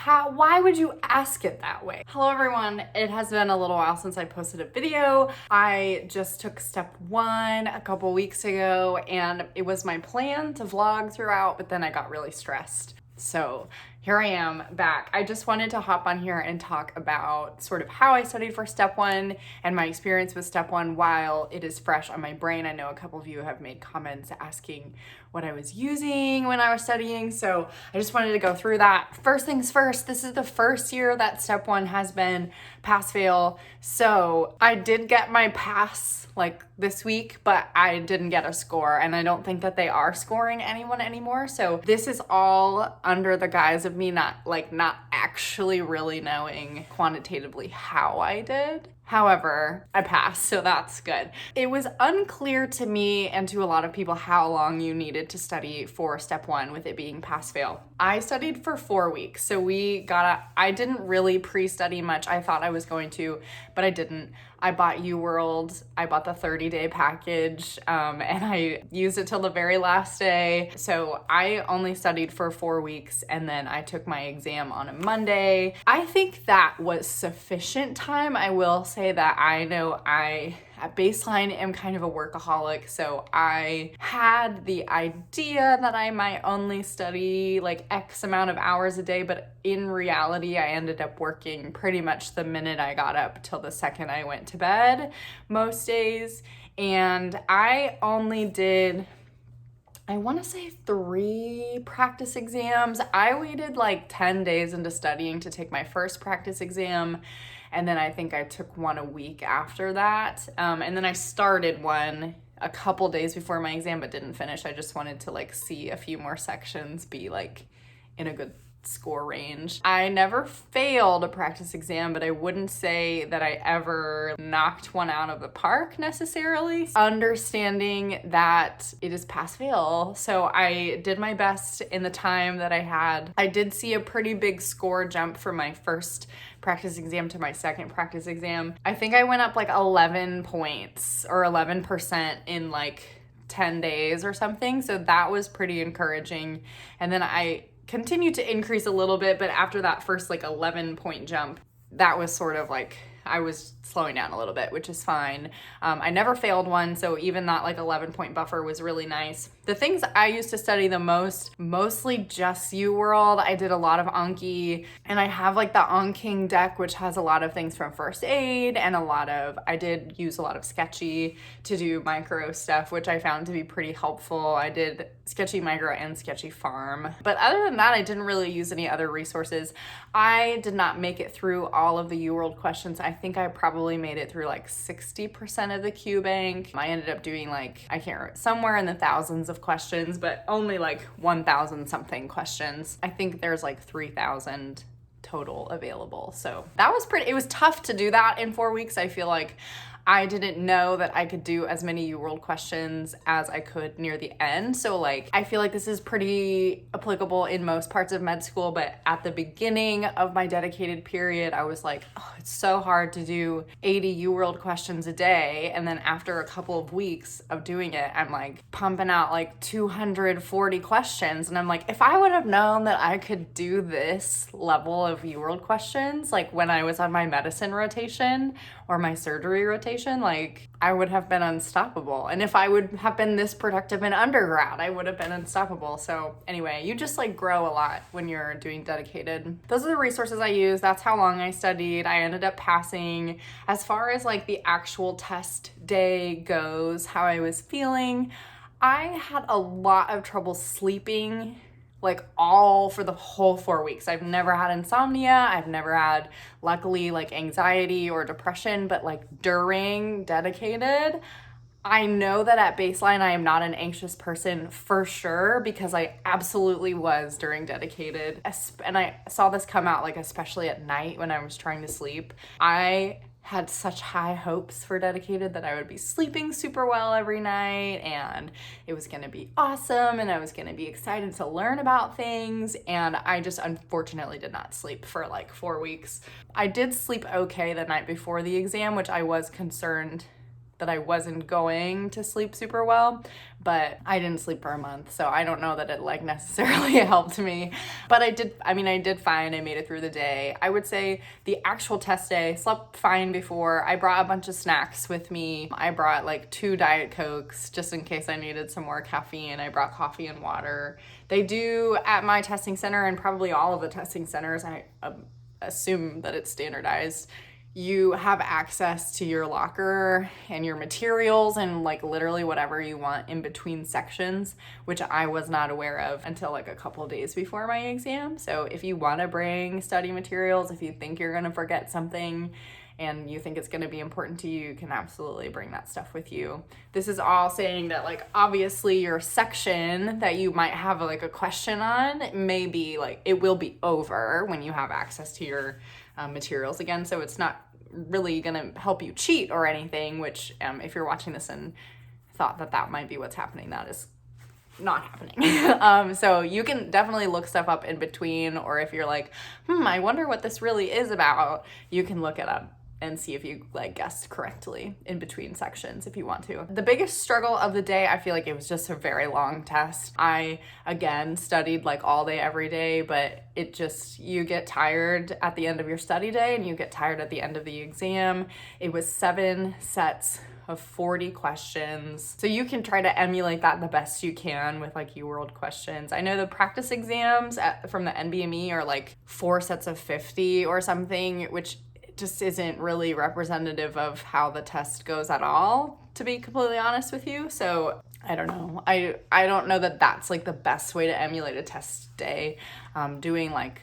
Why would you ask it that way? Hello everyone, it has been a little while since I posted a video. I just took step 1 a couple weeks ago and it was my plan to vlog throughout, but then I got really stressed. So here I am back. I just wanted to hop on here and talk about sort of how I studied for step 1 and my experience with step 1 while it is fresh on my brain. I know a couple of you have made comments asking what I was using when I was studying, so I just wanted to go through that. First things first, this is the first year that step 1 has been pass-fail. So I did get my pass like this week, but I didn't get a score, and I don't think that they are scoring anyone anymore. So this is all under the guise of me not actually really knowing quantitatively how I did. However, I passed, so that's good. It was unclear to me and to a lot of people how long you needed to study for step 1 with it being pass-fail. I studied for 4 weeks, so I didn't really pre-study much. I thought I was going to, but I didn't. I bought UWorld, I bought the 30-day package, and I used it till the very last day. So I only studied for 4 weeks, and then I took my exam on a Monday. I think that was sufficient time. I will say that I know I, at baseline, am kind of a workaholic, so I had the idea that I might only study like X amount of hours a day, but in reality, I ended up working pretty much the minute I got up till the second I went to bed most days, and I only did, I want to say 3 practice exams. I waited like 10 days into studying to take my first practice exam, and then I think I took one a week after that. And then I started one a couple days before my exam, but didn't finish. I just wanted to like see a few more sections be like in a good score range. I never failed a practice exam, but I wouldn't say that I ever knocked one out of the park necessarily. Understanding that it is pass-fail, so I did my best in the time that I had. I did see a pretty big score jump from my first practice exam to my second practice exam. I think I went up like 11 points or 11% in like 10 days or something, so that was pretty encouraging. And then I continued to increase a little bit, but after that first like 11-point jump, that was sort of like I was slowing down a little bit, which is fine. I never failed one, so even that like 11-point buffer was really nice. The things I used to study the most, mostly just UWorld. I did a lot of Anki, and I have like the Anking deck, which has a lot of things from first aid and I did use a lot of Sketchy to do micro stuff, which I found to be pretty helpful. I did Sketchy Micro and Sketchy Farm. But other than that, I didn't really use any other resources. I did not make it through all of the UWorld questions. I think I probably made it through like 60% of the Q bank. I ended up doing like, I can't remember, somewhere in the thousands of questions, but only like 1,000 something questions. I think there's like 3,000 total available. So that was it was tough to do that in 4 weeks. I feel like I didn't know that I could do as many UWorld questions as I could near the end. So like, I feel like this is pretty applicable in most parts of med school, but at the beginning of my dedicated period, I was like, oh, it's so hard to do 80 UWorld questions a day. And then after a couple of weeks of doing it, I'm like pumping out like 240 questions. And I'm like, if I would have known that I could do this level of UWorld questions, like when I was on my medicine rotation or my surgery rotation, like I would have been unstoppable. And if I would have been this productive in undergrad, I would have been unstoppable. So anyway, you just like grow a lot when you're doing dedicated. Those are the resources I use. That's how long I studied. I ended up passing. As far as like the actual test day goes, how I was feeling, I had a lot of trouble sleeping like all for the whole 4 weeks. I've never had insomnia. I've never had, luckily, like anxiety or depression, but like during dedicated, I know that at baseline, I am not an anxious person for sure, because I absolutely was during dedicated. And I saw this come out like especially at night when I was trying to sleep. I had such high hopes for dedicated that I would be sleeping super well every night and it was gonna be awesome and I was gonna be excited to learn about things, and I just unfortunately did not sleep for like 4 weeks. I did sleep okay the night before the exam, which I was concerned that I wasn't going to sleep super well, but I didn't sleep for a month, so I don't know that it like necessarily helped me. But I did fine. I made it through the day. I would say the actual test day, slept fine before. I brought a bunch of snacks with me. I brought like 2 Diet Cokes just in case I needed some more caffeine. I brought coffee and water. They do at my testing center, and probably all of the testing centers, I assume that it's standardized, you have access to your locker and your materials and like literally whatever you want in between sections, which I was not aware of until like a couple days before my exam. So if you want to bring study materials, if you think you're going to forget something and you think it's going to be important to you, you can absolutely bring that stuff with you. This is all saying that like obviously your section that you might have like a question on may be like, it will be over when you have access to your materials again. So it's not really gonna help you cheat or anything, which if you're watching this and thought that might be what's happening, that is not happening. So you can definitely look stuff up in between, or if you're like, I wonder what this really is about, you can look it up and see if you like guessed correctly in between sections if you want to. The biggest struggle of the day, I feel like it was just a very long test. I again studied like all day every day, but it just, you get tired at the end of your study day and you get tired at the end of the exam. It was 7 sets of 40 questions. So you can try to emulate that the best you can with like UWorld questions. I know the practice exams from the NBME are like 4 sets of 50 or something, which just isn't really representative of how the test goes at all, to be completely honest with you. So I don't know. I don't know that that's like the best way to emulate a test day. Doing like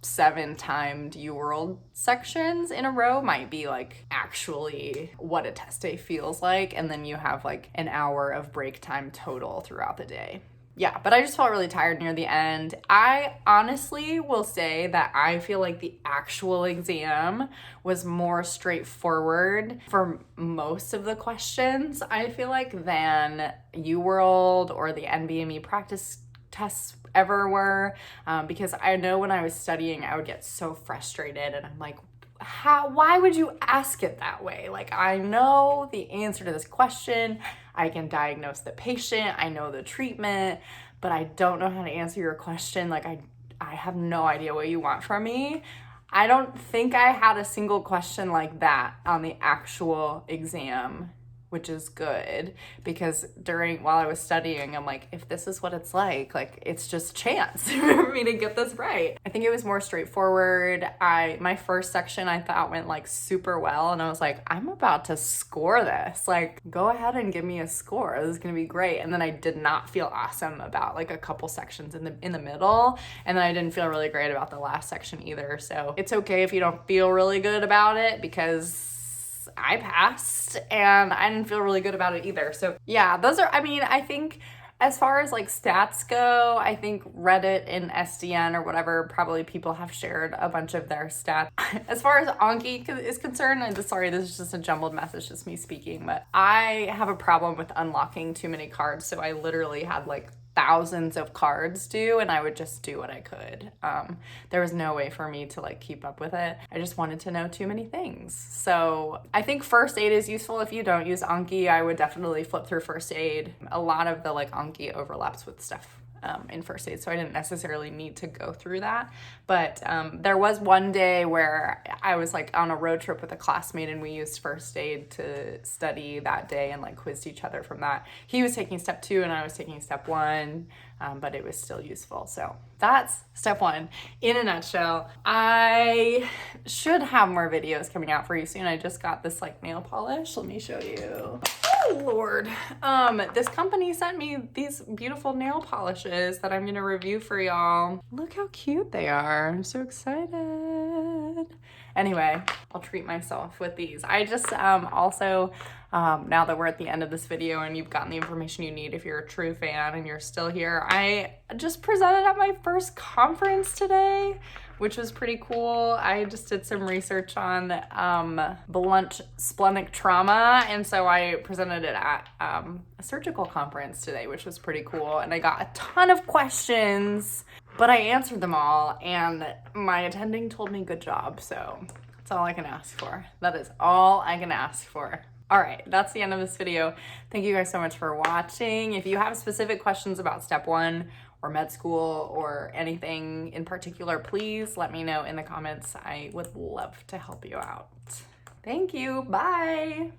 7 timed UWorld sections in a row might be like actually what a test day feels like. And then you have like an hour of break time total throughout the day. Yeah, but I just felt really tired near the end. I honestly will say that I feel like the actual exam was more straightforward for most of the questions, I feel like, than UWorld or the NBME practice tests ever were, because I know when I was studying, I would get so frustrated and I'm like, why would you ask it that way? Like, I know the answer to this question. I can diagnose the patient. I know the treatment, but I don't know how to answer your question. Like, I have no idea what you want from me. I don't think I had a single question like that on the actual exam, which is good, because while I was studying, I'm like, if this is what it's like it's just chance for me to get this right. I think it was more straightforward. My first section I thought went like super well, and I was like, I'm about to score this. Like, go ahead and give me a score. This is gonna be great. And then I did not feel awesome about like a couple sections in the middle, and then I didn't feel really great about the last section either. So it's okay if you don't feel really good about it, because I passed and I didn't feel really good about it either. So yeah, I think as far as like stats go, I think Reddit and SDN or whatever, probably people have shared a bunch of their stats. As far as Anki is concerned, sorry, this is just a jumbled mess, it's just me speaking, but I have a problem with unlocking too many cards. So I literally had like thousands of cards due, and I would just do what I could. There was no way for me to like keep up with it. I just wanted to know too many things. So I think first aid is useful. If you don't use Anki, I would definitely flip through first aid. A lot of the like Anki overlaps with stuff in first aid, so I didn't necessarily need to go through that. But there was one day where I was like on a road trip with a classmate, and we used first aid to study that day and like quizzed each other from that. He was taking step 2 and I was taking step 1, but it was still useful. So that's step 1 in a nutshell. I should have more videos coming out for you soon. I just got this like nail polish. Let me show you. Oh Lord. This company sent me these beautiful nail polishes that I'm gonna review for y'all. Look how cute they are. I'm so excited. Anyway, I'll treat myself with these. I just also, now that we're at the end of this video and you've gotten the information you need, if you're a true fan and you're still here, I just presented at my first conference today, which was pretty cool. I just did some research on blunt splenic trauma, and so I presented it at a surgical conference today, which was pretty cool. And I got a ton of questions, but I answered them all, and my attending told me good job, so that's all I can ask for. That is all I can ask for. All right, that's the end of this video. Thank you guys so much for watching. If you have specific questions about step 1 or med school or anything in particular, please let me know in the comments. I would love to help you out. Thank you. Bye.